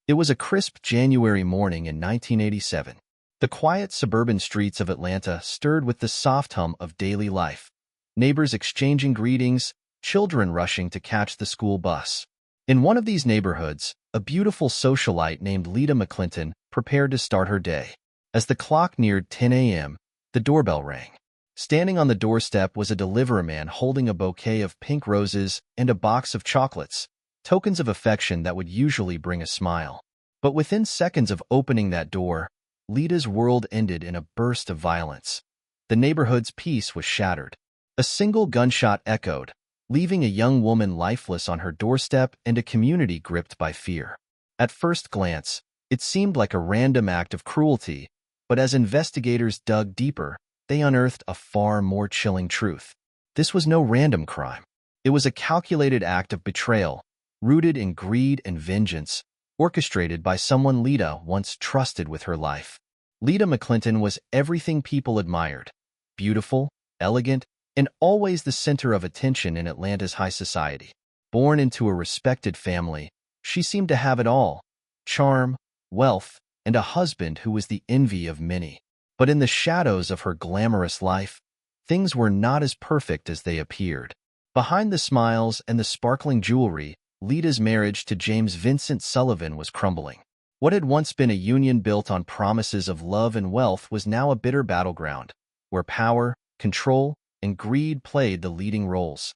It was a crisp January morning in 1987. The quiet suburban streets of Atlanta stirred with the soft hum of daily life. Neighbors exchanging greetings, children rushing to catch the school bus. In one of these neighborhoods, a beautiful socialite named Lita McClinton prepared to start her day. As the clock neared 10 a.m., the doorbell rang. Standing on the doorstep was a deliveryman holding a bouquet of pink roses and a box of chocolates, tokens of affection that would usually bring a smile. But within seconds of opening that door, Lita's world ended in a burst of violence. The neighborhood's peace was shattered. A single gunshot echoed, leaving a young woman lifeless on her doorstep and a community gripped by fear. At first glance, it seemed like a random act of cruelty, but as investigators dug deeper, they unearthed a far more chilling truth. This was no random crime. It was a calculated act of betrayal, rooted in greed and vengeance, orchestrated by someone Lita once trusted with her life. Lita McClinton was everything people admired: beautiful, elegant, and always the center of attention in Atlanta's high society. Born into a respected family, she seemed to have it all: charm, wealth, and a husband who was the envy of many. But in the shadows of her glamorous life, things were not as perfect as they appeared. Behind the smiles and the sparkling jewelry, Lita's marriage to James Vincent Sullivan was crumbling. What had once been a union built on promises of love and wealth was now a bitter battleground, where power, control, and greed played the leading roles.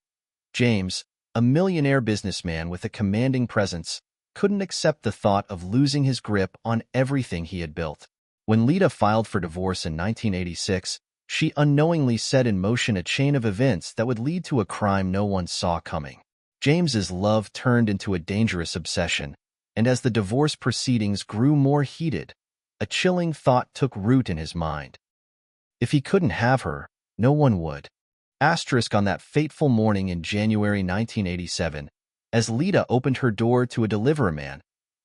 James, a millionaire businessman with a commanding presence, couldn't accept the thought of losing his grip on everything he had built. When Lita filed for divorce in 1986, she unknowingly set in motion a chain of events that would lead to a crime no one saw coming. James's love turned into a dangerous obsession, and as the divorce proceedings grew more heated, a chilling thought took root in his mind. If he couldn't have her, no one would. Asterisk on that fateful morning in January 1987, as Lita opened her door to a deliveryman,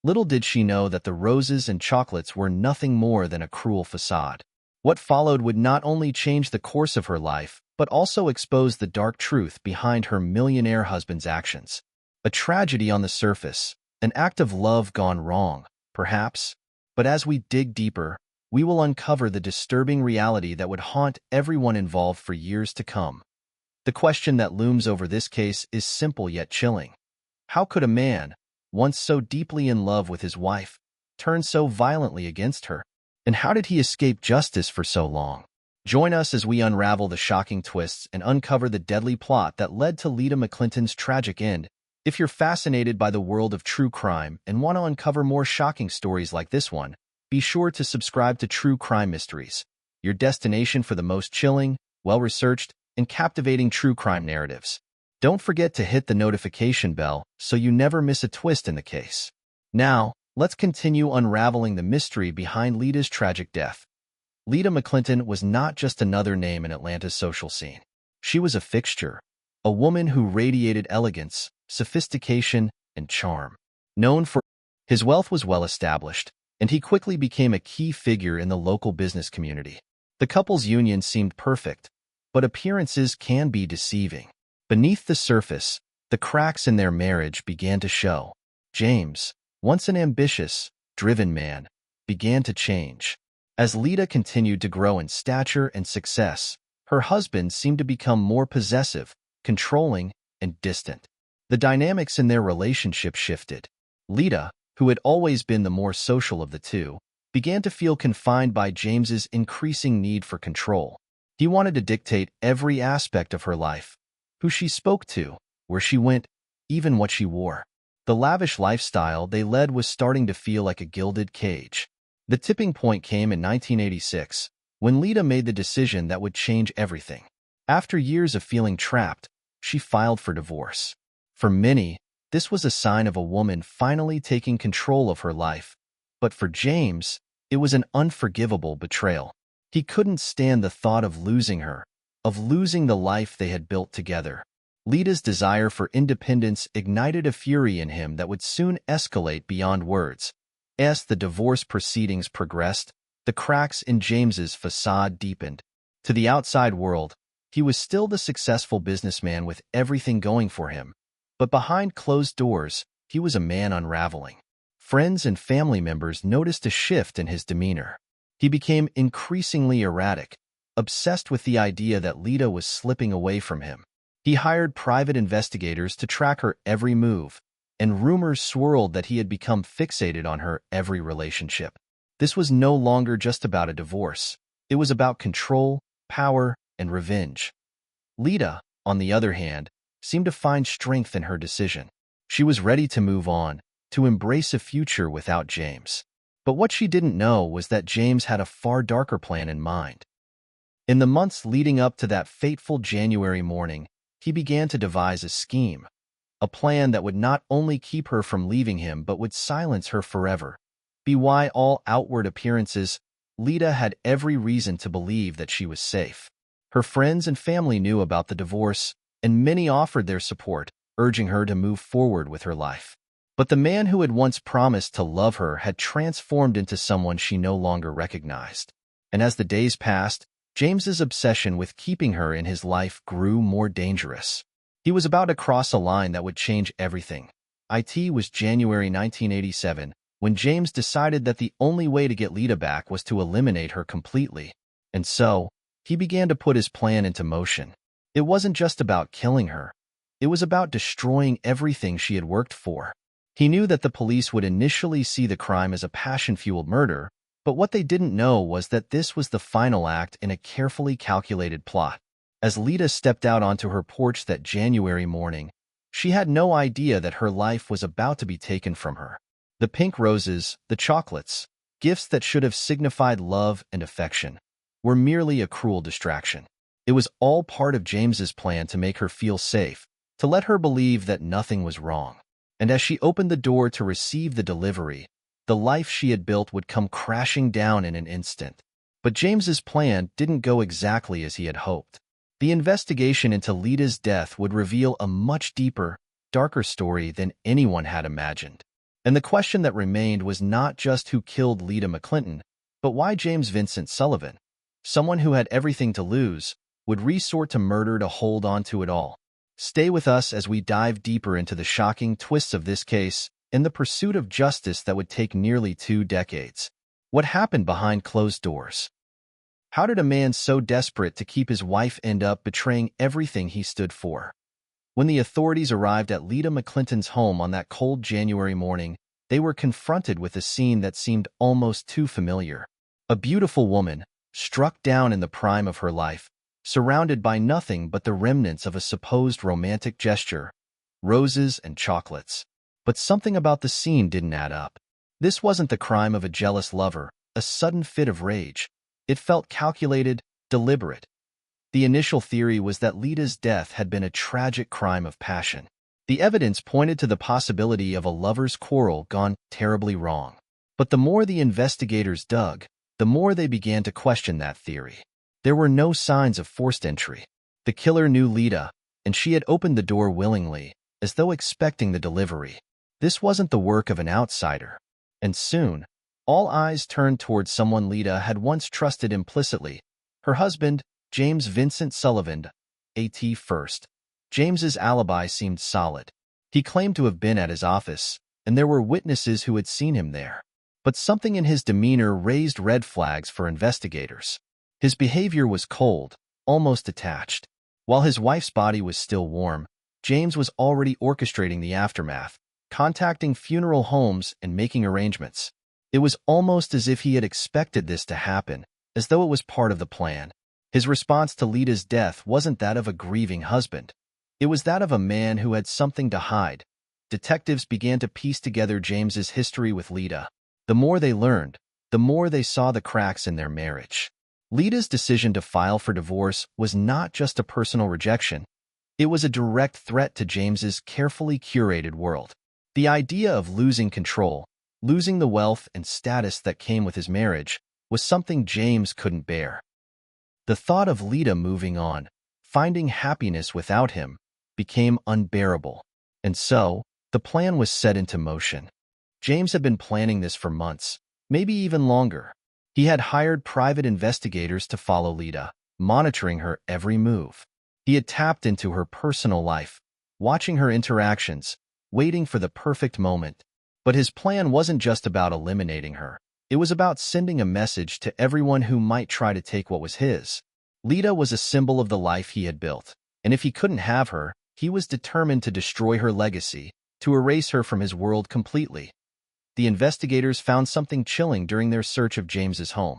little did she know that the roses and chocolates were nothing more than a cruel facade. What followed would not only change the course of her life, but also expose the dark truth behind her millionaire husband's actions. A tragedy on the surface, an act of love gone wrong, perhaps, but as we dig deeper, we will uncover the disturbing reality that would haunt everyone involved for years to come. The question that looms over this case is simple yet chilling. How could a man, once so deeply in love with his wife, turn so violently against her? And how did he escape justice for so long? Join us as we unravel the shocking twists and uncover the deadly plot that led to Lita McClinton's tragic end. If you're fascinated by the world of true crime and want to uncover more shocking stories like this one, be sure to subscribe to True Crime Mysteries, your destination for the most chilling, well-researched, and captivating true crime narratives. Don't forget to hit the notification bell so you never miss a twist in the case. Now, let's continue unraveling the mystery behind Lita's tragic death. Lita McClinton was not just another name in Atlanta's social scene. She was a fixture, a woman who radiated elegance, sophistication, and charm. Known for his wealth was well established, and he quickly became a key figure in the local business community. The couple's union seemed perfect, but appearances can be deceiving. Beneath the surface, the cracks in their marriage began to show. James, once an ambitious, driven man, began to change. As Lita continued to grow in stature and success, her husband seemed to become more possessive, controlling, and distant. The dynamics in their relationship shifted. Lita, who had always been the more social of the two, began to feel confined by James's increasing need for control. He wanted to dictate every aspect of her life: who she spoke to, where she went, even what she wore. The lavish lifestyle they led was starting to feel like a gilded cage. The tipping point came in 1986, when Lita made the decision that would change everything. After years of feeling trapped, she filed for divorce. For many, this was a sign of a woman finally taking control of her life. But for James, it was an unforgivable betrayal. He couldn't stand the thought of losing her, of losing the life they had built together. Lita's desire for independence ignited a fury in him that would soon escalate beyond words. As the divorce proceedings progressed, the cracks in James's facade deepened. To the outside world, he was still the successful businessman with everything going for him. But behind closed doors, he was a man unraveling. Friends and family members noticed a shift in his demeanor. He became increasingly erratic, obsessed with the idea that Lita was slipping away from him. He hired private investigators to track her every move, and rumors swirled that he had become fixated on her every relationship. This was no longer just about a divorce. It was about control, power, and revenge. Lita, on the other hand, seemed to find strength in her decision. She was ready to move on, to embrace a future without James. But what she didn't know was that James had a far darker plan in mind. In the months leading up to that fateful January morning, he began to devise a scheme, a plan that would not only keep her from leaving him but would silence her forever. By all outward appearances, Lita had every reason to believe that she was safe. Her friends and family knew about the divorce, and many offered their support, urging her to move forward with her life. But the man who had once promised to love her had transformed into someone she no longer recognized. And as the days passed, James's obsession with keeping her in his life grew more dangerous. He was about to cross a line that would change everything. It was January 1987, when James decided that the only way to get Lita back was to eliminate her completely. And so, he began to put his plan into motion. It wasn't just about killing her. It was about destroying everything she had worked for. He knew that the police would initially see the crime as a passion-fueled murder, but what they didn't know was that this was the final act in a carefully calculated plot. As Lita stepped out onto her porch that January morning, she had no idea that her life was about to be taken from her. The pink roses, the chocolates, gifts that should have signified love and affection, were merely a cruel distraction. It was all part of James's plan to make her feel safe, to let her believe that nothing was wrong. And as she opened the door to receive the delivery, the life she had built would come crashing down in an instant. But James's plan didn't go exactly as he had hoped. The investigation into Lita's death would reveal a much deeper, darker story than anyone had imagined. And the question that remained was not just who killed Lita McClinton, but why James Vincent Sullivan, someone who had everything to lose, would resort to murder to hold on to it all. Stay with us as we dive deeper into the shocking twists of this case in the pursuit of justice that would take nearly 2 decades. What happened behind closed doors? How did a man so desperate to keep his wife end up betraying everything he stood for? When the authorities arrived at Lita McClinton's home on that cold January morning, they were confronted with a scene that seemed almost too familiar. A beautiful woman, struck down in the prime of her life, surrounded by nothing but the remnants of a supposed romantic gesture, roses and chocolates. But something about the scene didn't add up. This wasn't the crime of a jealous lover, a sudden fit of rage. It felt calculated, deliberate. The initial theory was that Lita's death had been a tragic crime of passion. The evidence pointed to the possibility of a lover's quarrel gone terribly wrong. But the more the investigators dug, the more they began to question that theory. There were no signs of forced entry. The killer knew Lita, and she had opened the door willingly, as though expecting the delivery. This wasn't the work of an outsider. And soon, all eyes turned towards someone Lita had once trusted implicitly, her husband, James Vincent Sullivan, AT first. James's alibi seemed solid. He claimed to have been at his office, and there were witnesses who had seen him there. But something in his demeanor raised red flags for investigators. His behavior was cold, almost detached. While his wife's body was still warm, James was already orchestrating the aftermath, contacting funeral homes and making arrangements. It was almost as if he had expected this to happen, as though it was part of the plan. His response to Lita's death wasn't that of a grieving husband. It was that of a man who had something to hide. Detectives began to piece together James's history with Lita. The more they learned, the more they saw the cracks in their marriage. Lita's decision to file for divorce was not just a personal rejection. It was a direct threat to James's carefully curated world. The idea of losing control, losing the wealth and status that came with his marriage, was something James couldn't bear. The thought of Lita moving on, finding happiness without him, became unbearable. And so, the plan was set into motion. James had been planning this for months, maybe even longer. He had hired private investigators to follow Lita, monitoring her every move. He had tapped into her personal life, watching her interactions, waiting for the perfect moment. But his plan wasn't just about eliminating her. It was about sending a message to everyone who might try to take what was his. Lita was a symbol of the life he had built, and if he couldn't have her, he was determined to destroy her legacy, to erase her from his world completely. The investigators found something chilling during their search of James's home.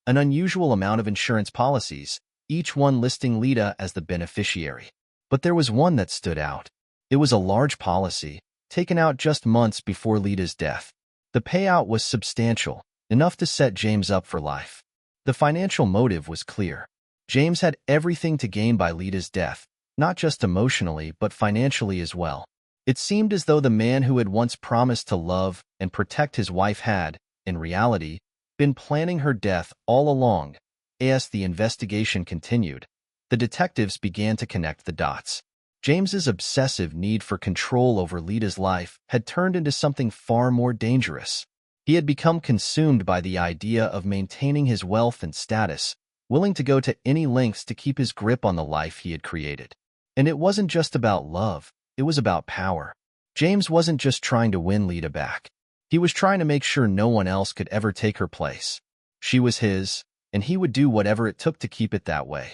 An unusual amount of insurance policies, each one listing Lita as the beneficiary. But there was one that stood out. It was a large policy, taken out just months before Lita's death. The payout was substantial, enough to set James up for life. The financial motive was clear. James had everything to gain by Lita's death, not just emotionally but financially as well. It seemed as though the man who had once promised to love and protect his wife had, in reality, been planning her death all along. As the investigation continued, the detectives began to connect the dots. James's obsessive need for control over Lita's life had turned into something far more dangerous. He had become consumed by the idea of maintaining his wealth and status, willing to go to any lengths to keep his grip on the life he had created. And it wasn't just about love, it was about power. James wasn't just trying to win Lita back. He was trying to make sure no one else could ever take her place. She was his, and he would do whatever it took to keep it that way.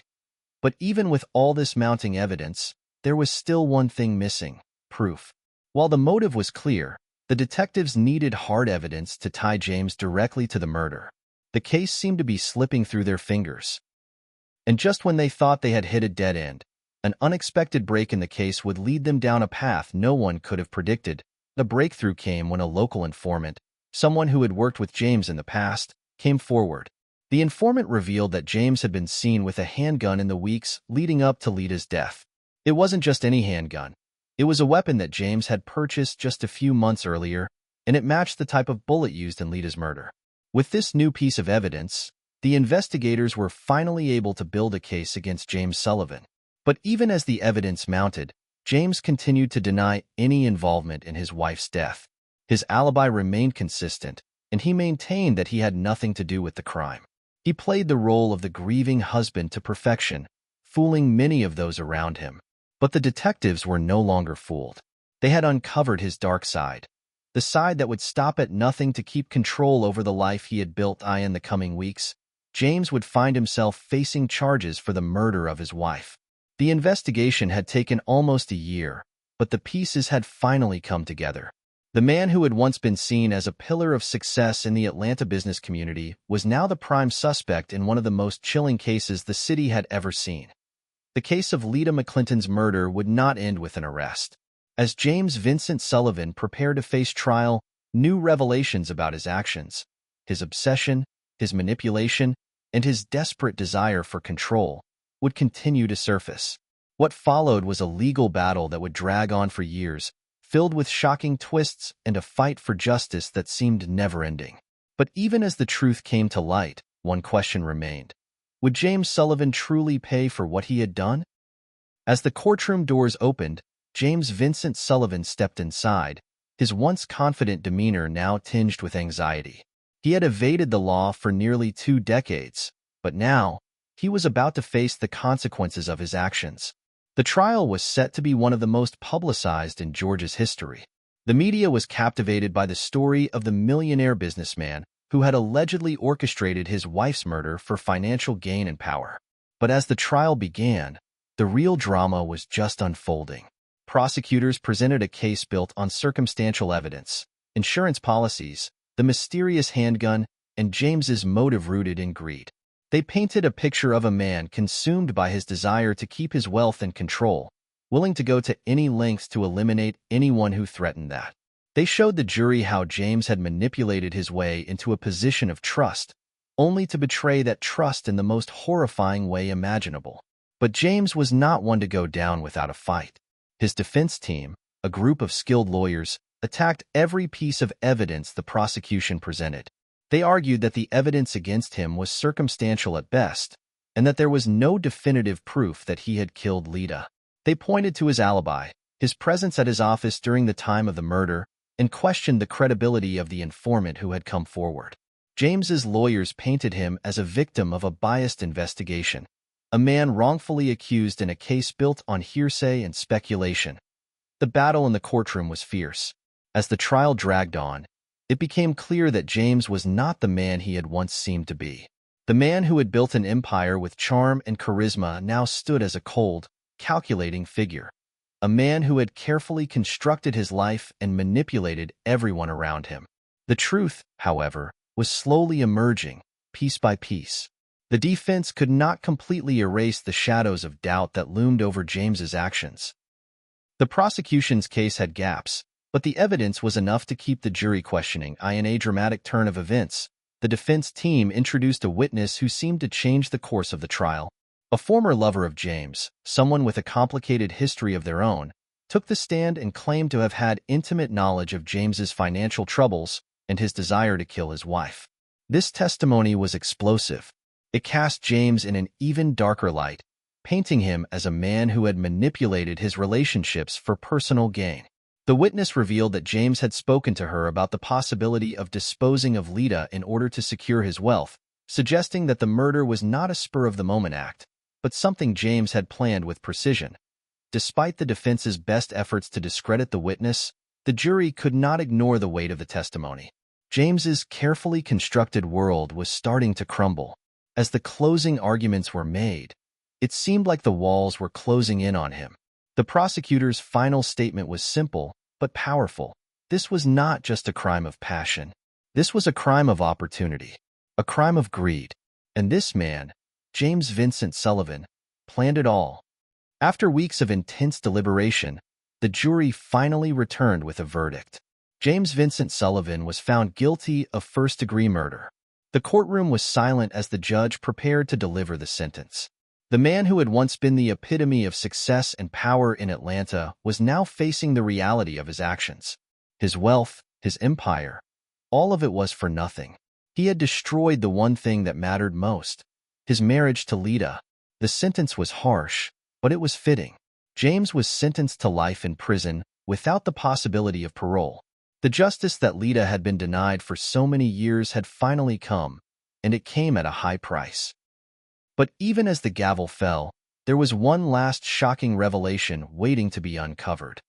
But even with all this mounting evidence, there was still one thing missing: proof. While the motive was clear, the detectives needed hard evidence to tie James directly to the murder. The case seemed to be slipping through their fingers. And just when they thought they had hit a dead end, an unexpected break in the case would lead them down a path no one could have predicted. The breakthrough came when a local informant, someone who had worked with James in the past, came forward. The informant revealed that James had been seen with a handgun in the weeks leading up to Lita's death. It wasn't just any handgun. It was a weapon that James had purchased just a few months earlier, and it matched the type of bullet used in Lita's murder. With this new piece of evidence, the investigators were finally able to build a case against James Sullivan. But even as the evidence mounted, James continued to deny any involvement in his wife's death. His alibi remained consistent, and he maintained that he had nothing to do with the crime. He played the role of the grieving husband to perfection, fooling many of those around him. But the detectives were no longer fooled. They had uncovered his dark side, the side that would stop at nothing to keep control over the life he had built. In the coming weeks, James would find himself facing charges for the murder of his wife. The investigation had taken almost a year, but the pieces had finally come together. The man who had once been seen as a pillar of success in the Atlanta business community was now the prime suspect in one of the most chilling cases the city had ever seen. The case of Lita McClinton's murder would not end with an arrest. As James Vincent Sullivan prepared to face trial, new revelations about his actions, his obsession, his manipulation, and his desperate desire for control would continue to surface. What followed was a legal battle that would drag on for years, filled with shocking twists and a fight for justice that seemed never-ending. But even as the truth came to light, one question remained. Would James Sullivan truly pay for what he had done? As the courtroom doors opened, James Vincent Sullivan stepped inside, his once confident demeanor now tinged with anxiety. He had evaded the law for nearly 2 decades, but now, he was about to face the consequences of his actions. The trial was set to be one of the most publicized in Georgia's history. The media was captivated by the story of the millionaire businessman who had allegedly orchestrated his wife's murder for financial gain and power. But as the trial began, the real drama was just unfolding. Prosecutors presented a case built on circumstantial evidence, insurance policies, the mysterious handgun, and James's motive rooted in greed. They painted a picture of a man consumed by his desire to keep his wealth and control, willing to go to any lengths to eliminate anyone who threatened that. They showed the jury how James had manipulated his way into a position of trust, only to betray that trust in the most horrifying way imaginable. But James was not one to go down without a fight. His defense team, a group of skilled lawyers, attacked every piece of evidence the prosecution presented. They argued that the evidence against him was circumstantial at best, and that there was no definitive proof that he had killed Lita. They pointed to his alibi, his presence at his office during the time of the murder, and questioned the credibility of the informant who had come forward. James's lawyers painted him as a victim of a biased investigation, a man wrongfully accused in a case built on hearsay and speculation. The battle in the courtroom was fierce. As the trial dragged on, it became clear that James was not the man he had once seemed to be. The man who had built an empire with charm and charisma now stood as a cold, calculating figure. A man who had carefully constructed his life and manipulated everyone around him. The truth, however, was slowly emerging, piece by piece. The defense could not completely erase the shadows of doubt that loomed over James's actions. The prosecution's case had gaps, but the evidence was enough to keep the jury questioning. In a dramatic turn of events, the defense team introduced a witness who seemed to change the course of the trial. A former lover of James, someone with a complicated history of their own, took the stand and claimed to have had intimate knowledge of James's financial troubles and his desire to kill his wife. This testimony was explosive. It cast James in an even darker light, painting him as a man who had manipulated his relationships for personal gain. The witness revealed that James had spoken to her about the possibility of disposing of Lita in order to secure his wealth, suggesting that the murder was not a spur-of-the-moment act, but something James had planned with precision. Despite the defense's best efforts to discredit the witness, the jury could not ignore the weight of the testimony. James's carefully constructed world was starting to crumble. As the closing arguments were made, it seemed like the walls were closing in on him. The prosecutor's final statement was simple, but powerful. This was not just a crime of passion. This was a crime of opportunity, a crime of greed. And this man, James Vincent Sullivan, planned it all. After weeks of intense deliberation, the jury finally returned with a verdict. James Vincent Sullivan was found guilty of first-degree murder. The courtroom was silent as the judge prepared to deliver the sentence. The man who had once been the epitome of success and power in Atlanta was now facing the reality of his actions. His wealth, his empire, all of it was for nothing. He had destroyed the one thing that mattered most, his marriage to Lita. The sentence was harsh, but it was fitting. James was sentenced to life in prison without the possibility of parole. The justice that Lita had been denied for so many years had finally come, and it came at a high price. But even as the gavel fell, there was one last shocking revelation waiting to be uncovered.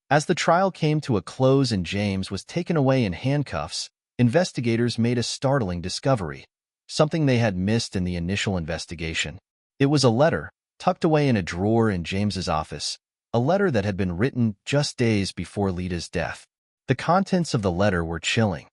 As the trial came to a close and James was taken away in handcuffs, investigators made a startling discovery, something they had missed in the initial investigation. It was a letter, tucked away in a drawer in James's office, a letter that had been written just days before Lita's death. The contents of the letter were chilling.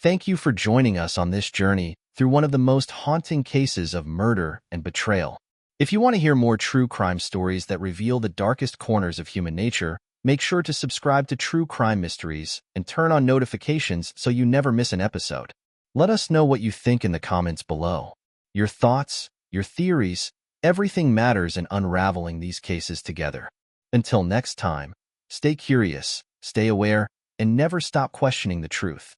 Thank you for joining us on this journey through one of the most haunting cases of murder and betrayal. If you want to hear more true crime stories that reveal the darkest corners of human nature, make sure to subscribe to True Crime Mysteries and turn on notifications so you never miss an episode. Let us know what you think in the comments below. Your thoughts, your theories, everything matters in unraveling these cases together. Until next time, stay curious, stay aware, and never stop questioning the truth.